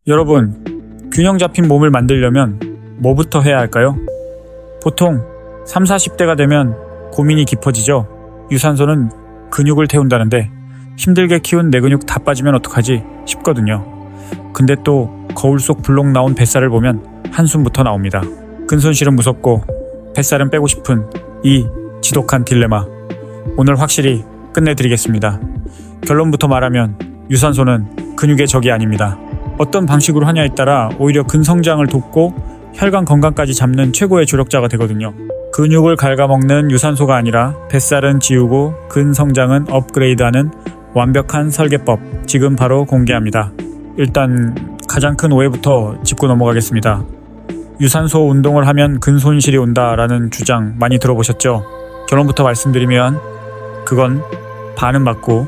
여러분, 균형 잡힌 몸을 만들려면 뭐부터 해야 할까요? 보통 3, 40대가 되면 고민이 깊어지죠. 유산소는 근육을 태운다는데 힘들게 키운 내 근육 다 빠지면 어떡하지 싶거든요. 근데 또 거울 속 불록 나온 뱃살을 보면 한숨부터 나옵니다. 근손실은 무섭고 뱃살은 빼고 싶은 이 지독한 딜레마, 오늘 확실히 끝내드리겠습니다. 결론부터 말하면 유산소는 근육의 적이 아닙니다. 어떤 방식으로 하냐에 따라 오히려 근성장을 돕고 혈관 건강까지 잡는 최고의 조력자가 되거든요. 근육을 갉아먹는 유산소가 아니라 뱃살은 지우고 근성장은 업그레이드하는 완벽한 설계법, 지금 바로 공개합니다. 일단 가장 큰 오해부터 짚고 넘어가겠습니다. 유산소 운동을 하면 근손실이 온다라는 주장 많이 들어보셨죠? 결론부터 말씀드리면 그건 반은 맞고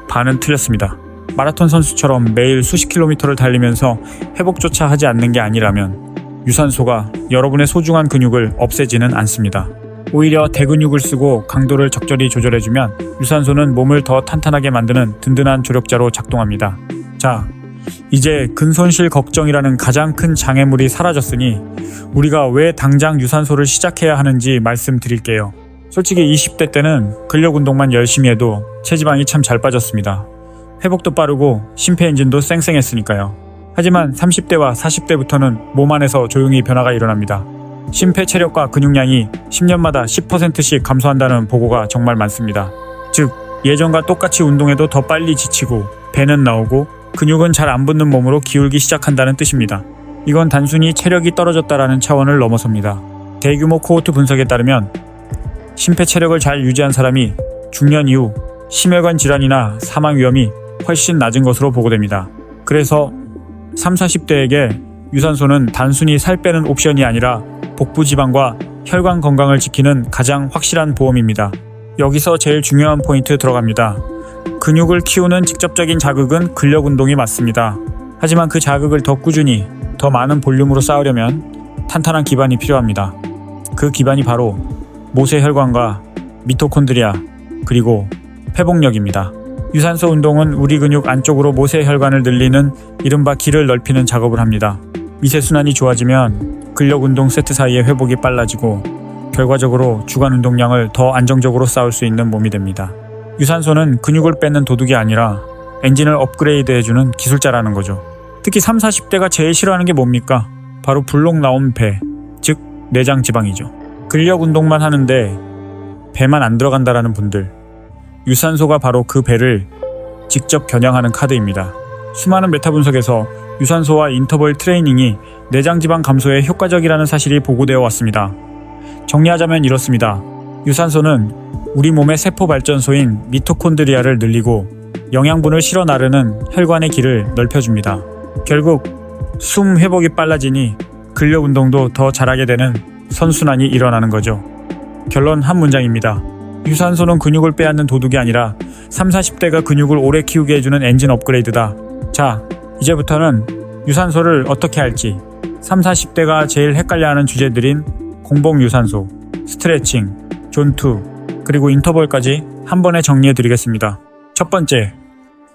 반은 틀렸습니다. 마라톤 선수처럼 매일 수십 킬로미터를 달리면서 회복조차 하지 않는 게 아니라면 유산소가 여러분의 소중한 근육을 없애지는 않습니다. 오히려 대근육을 쓰고 강도를 적절히 조절해주면 유산소는 몸을 더 탄탄하게 만드는 든든한 조력자로 작동합니다. 자, 이제 근손실 걱정이라는 가장 큰 장애물이 사라졌으니 우리가 왜 당장 유산소를 시작해야 하는지 말씀드릴게요. 솔직히 20대 때는 근력 운동만 열심히 해도 체지방이 참 잘 빠졌습니다. 회복도 빠르고 심폐엔진도 쌩쌩했으니까요. 하지만 30대와 40대부터는 몸 안에서 조용히 변화가 일어납니다. 심폐 체력과 근육량이 10년마다 10%씩 감소한다는 보고가 정말 많습니다. 즉, 예전과 똑같이 운동해도 더 빨리 지치고 배는 나오고 근육은 잘 안 붙는 몸으로 기울기 시작한다는 뜻입니다. 이건 단순히 체력이 떨어졌다라는 차원을 넘어섭니다. 대규모 코호트 분석에 따르면 심폐 체력을 잘 유지한 사람이 중년 이후 심혈관 질환이나 사망 위험이 훨씬 낮은 것으로 보고됩니다. 그래서 30, 40대에게 유산소는 단순히 살 빼는 옵션이 아니라 복부 지방과 혈관 건강을 지키는 가장 확실한 보험입니다. 여기서 제일 중요한 포인트 들어갑니다. 근육을 키우는 직접적인 자극은 근력 운동이 맞습니다. 하지만 그 자극을 더 꾸준히, 더 많은 볼륨으로 쌓으려면 탄탄한 기반이 필요합니다. 그 기반이 바로 모세혈관과 미토콘드리아, 그리고 회복력입니다. 유산소 운동은 우리 근육 안쪽으로 모세혈관을 늘리는 이른바 길을 넓히는 작업을 합니다. 미세순환이 좋아지면 근력 운동 세트 사이의 회복이 빨라지고 결과적으로 주간 운동량을 더 안정적으로 쌓을 수 있는 몸이 됩니다. 유산소는 근육을 뺏는 도둑이 아니라 엔진을 업그레이드해주는 기술자라는 거죠. 특히 30, 40대가 제일 싫어하는 게 뭡니까? 바로 불록 나온 배, 즉 내장 지방이죠. 근력 운동만 하는데 배만 안 들어간다라는 분들, 유산소가 바로 그 배를 직접 겨냥하는 카드입니다. 수많은 메타 분석에서 유산소와 인터벌 트레이닝이 내장 지방 감소에 효과적이라는 사실이 보고되어 왔습니다. 정리하자면 이렇습니다. 유산소는 우리 몸의 세포 발전소인 미토콘드리아를 늘리고 영양분을 실어 나르는 혈관의 길을 넓혀줍니다. 결국 숨 회복이 빨라지니 근력 운동도 더 잘하게 되는 선순환이 일어나는 거죠. 결론 한 문장입니다. 유산소는 근육을 빼앗는 도둑이 아니라 30, 40대가 근육을 오래 키우게 해주는 엔진 업그레이드다. 자, 이제부터는 유산소를 어떻게 할지 30, 40대가 제일 헷갈려하는 주제들인 공복 유산소, 스트레칭, 존투, 그리고 인터벌까지 한 번에 정리해드리겠습니다. 첫 번째,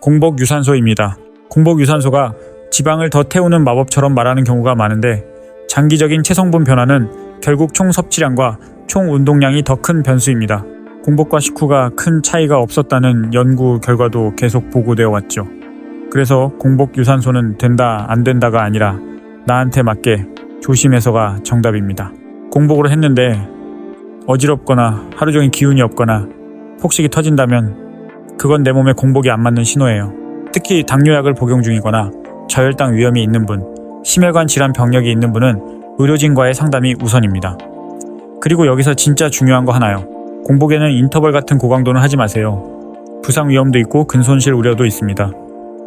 공복 유산소입니다. 공복 유산소가 지방을 더 태우는 마법처럼 말하는 경우가 많은데 장기적인 체성분 변화는 결국 총 섭취량과 총 운동량이 더 큰 변수입니다. 공복과 식후가 큰 차이가 없었다는 연구 결과도 계속 보고되어 왔죠. 그래서 공복 유산소는 된다 안 된다가 아니라 나한테 맞게 조심해서가 정답입니다. 공복으로 했는데 어지럽거나 하루 종일 기운이 없거나 폭식이 터진다면 그건 내 몸에 공복이 안 맞는 신호예요. 특히 당뇨약을 복용 중이거나 저혈당 위험이 있는 분, 심혈관 질환 병력이 있는 분은 의료진과의 상담이 우선입니다. 그리고 여기서 진짜 중요한 거 하나요. 공복에는 인터벌 같은 고강도는 하지 마세요. 부상 위험도 있고 근손실 우려도 있습니다.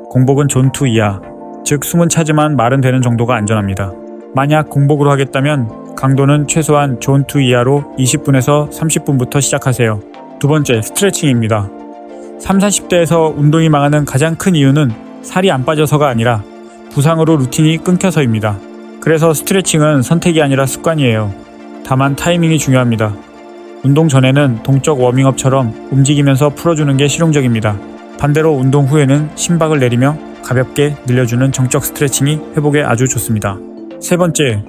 공복은 존2 이하, 즉 숨은 차지만 말은 되는 정도가 안전합니다. 만약 공복으로 하겠다면 강도는 최소한 존2 이하로 20분에서 30분부터 시작하세요. 두 번째, 스트레칭입니다. 30, 40대에서 운동이 망하는 가장 큰 이유는 살이 안 빠져서가 아니라 부상으로 루틴이 끊겨서입니다. 그래서 스트레칭은 선택이 아니라 습관이에요. 다만 타이밍이 중요합니다. 운동 전에는 동적 워밍업처럼 움직이면서 풀어주는 게 실용적입니다. 반대로 운동 후에는 심박을 내리며 가볍게 늘려주는 정적 스트레칭이 회복에 아주 좋습니다. 세 번째,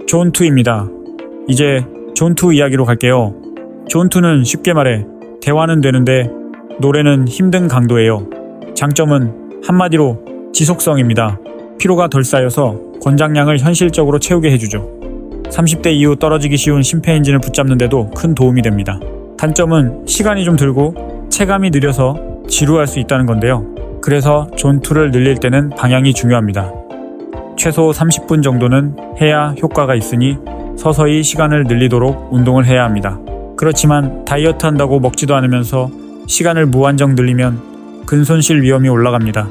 존2입니다. 이제 존2 이야기로 갈게요. 존2는 쉽게 말해 대화는 되는데 노래는 힘든 강도예요. 장점은 한마디로 지속성입니다. 피로가 덜 쌓여서 권장량을 현실적으로 채우게 해주죠. 30대 이후 떨어지기 쉬운 심폐엔진을 붙잡는데도 큰 도움이 됩니다. 단점은 시간이 좀 들고 체감이 느려서 지루할 수 있다는 건데요. 그래서 존2를 늘릴 때는 방향이 중요합니다. 최소 30분 정도는 해야 효과가 있으니 서서히 시간을 늘리도록 운동을 해야 합니다. 그렇지만 다이어트 한다고 먹지도 않으면서 시간을 무한정 늘리면 근손실 위험이 올라갑니다.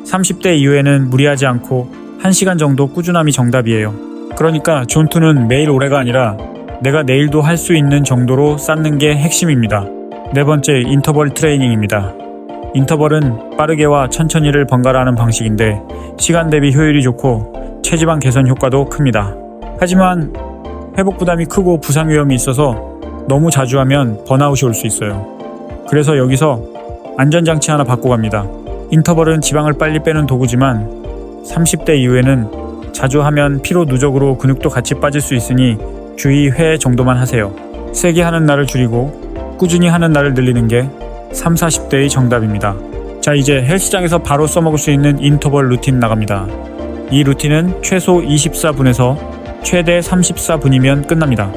30대 이후에는 무리하지 않고 1시간 정도 꾸준함이 정답이에요. 그러니까 존2는 매일 오래가 아니라 내가 내일도 할 수 있는 정도로 쌓는 게 핵심입니다. 네 번째, 인터벌 트레이닝입니다. 인터벌은 빠르게와 천천히를 번갈아 하는 방식인데 시간 대비 효율이 좋고 체지방 개선 효과도 큽니다. 하지만 회복 부담이 크고 부상 위험이 있어서 너무 자주 하면 번아웃이 올 수 있어요. 그래서 여기서 안전장치 하나 받고 갑니다. 인터벌은 지방을 빨리 빼는 도구지만 30대 이후에는 자주 하면 피로 누적으로 근육도 같이 빠질 수 있으니 주의 회 정도만 하세요. 세게 하는 날을 줄이고 꾸준히 하는 날을 늘리는 게 30, 40대의 정답입니다. 자, 이제 헬스장에서 바로 써먹을 수 있는 인터벌 루틴 나갑니다. 이 루틴은 최소 24분에서 최대 34분이면 끝납니다.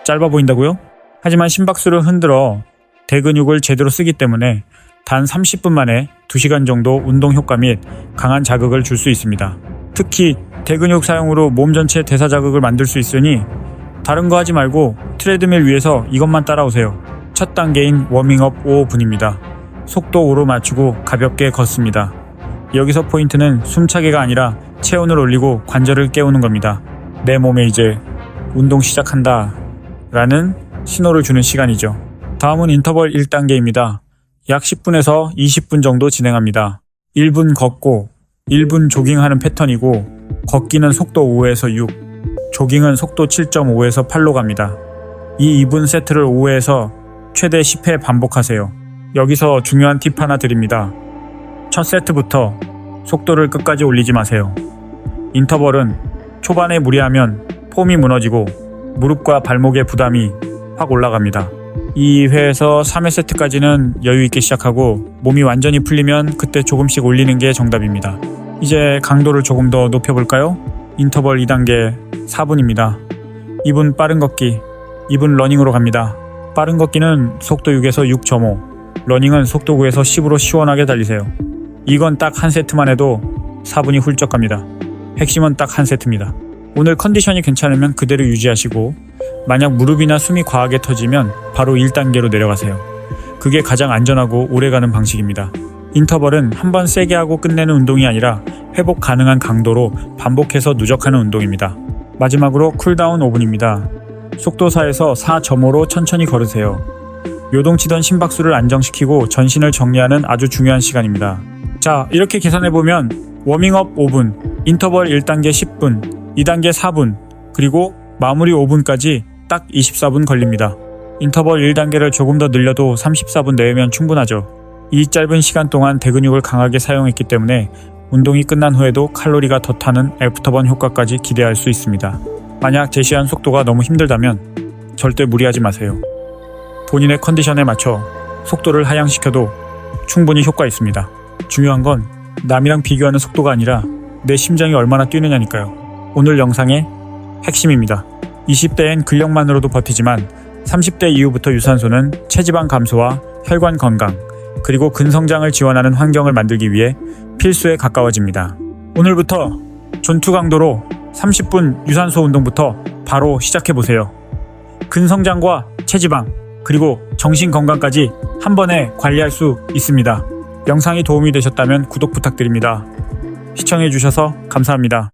짧아 보인다고요? 하지만 심박수를 흔들어 대근육을 제대로 쓰기 때문에 단 30분 만에 2시간 정도 운동 효과 및 강한 자극을 줄 수 있습니다. 특히 대근육 사용으로 몸 전체 대사 자극을 만들 수 있으니 다른 거 하지 말고 트레드밀 위에서 이것만 따라오세요. 첫 단계인 워밍업 5분입니다. 속도 5로 맞추고 가볍게 걷습니다. 여기서 포인트는 숨차기가 아니라 체온을 올리고 관절을 깨우는 겁니다. 내 몸에 이제 운동 시작한다 라는 신호를 주는 시간이죠. 다음은 인터벌 1단계입니다. 약 10분에서 20분 정도 진행합니다. 1분 걷고 1분 조깅하는 패턴이고 걷기는 속도 5에서 6, 조깅은 속도 7.5에서 8로 갑니다. 이 2분 세트를 5회에서 최대 10회 반복하세요. 여기서 중요한 팁 하나 드립니다. 첫 세트부터 속도를 끝까지 올리지 마세요. 인터벌은 초반에 무리하면 폼이 무너지고 무릎과 발목의 부담이 확 올라갑니다. 2회에서 3회 세트까지는 여유있게 시작하고 몸이 완전히 풀리면 그때 조금씩 올리는 게 정답입니다. 이제 강도를 조금 더 높여볼까요? 인터벌 2단계 4분입니다. 2분 빠른 걷기, 2분 러닝으로 갑니다. 빠른 걷기는 속도 6에서 6.5, 러닝은 속도 9에서 10으로 시원하게 달리세요. 이건 딱 한 세트만 해도 4분이 훌쩍 갑니다. 핵심은 딱 한 세트입니다. 오늘 컨디션이 괜찮으면 그대로 유지하시고 만약 무릎이나 숨이 과하게 터지면 바로 1단계로 내려가세요. 그게 가장 안전하고 오래가는 방식입니다. 인터벌은 한번 세게 하고 끝내는 운동이 아니라 회복 가능한 강도로 반복해서 누적하는 운동입니다. 마지막으로 쿨다운 5분입니다. 속도 4에서 4.5로 천천히 걸으세요. 요동치던 심박수를 안정시키고 전신을 정리하는 아주 중요한 시간입니다. 자, 이렇게 계산해보면 워밍업 5분, 인터벌 1단계 10분, 2단계 4분, 그리고 마무리 5분까지 딱 24분 걸립니다. 인터벌 1단계를 조금 더 늘려도 34분 내외면 충분하죠. 이 짧은 시간 동안 대근육을 강하게 사용했기 때문에 운동이 끝난 후에도 칼로리가 더 타는 애프터번 효과까지 기대할 수 있습니다. 만약 제시한 속도가 너무 힘들다면 절대 무리하지 마세요. 본인의 컨디션에 맞춰 속도를 하향시켜도 충분히 효과 있습니다. 중요한 건 남이랑 비교하는 속도가 아니라 내 심장이 얼마나 뛰느냐니까요. 오늘 영상의 핵심입니다. 20대엔 근력만으로도 버티지만 30대 이후부터 유산소는 체지방 감소와 혈관 건강, 그리고 근성장을 지원하는 환경을 만들기 위해 필수에 가까워집니다. 오늘부터 존2 강도로 30분 유산소 운동부터 바로 시작해보세요. 근성장과 체지방, 그리고 정신 건강까지 한 번에 관리할 수 있습니다. 영상이 도움이 되셨다면 구독 부탁드립니다. 시청해주셔서 감사합니다.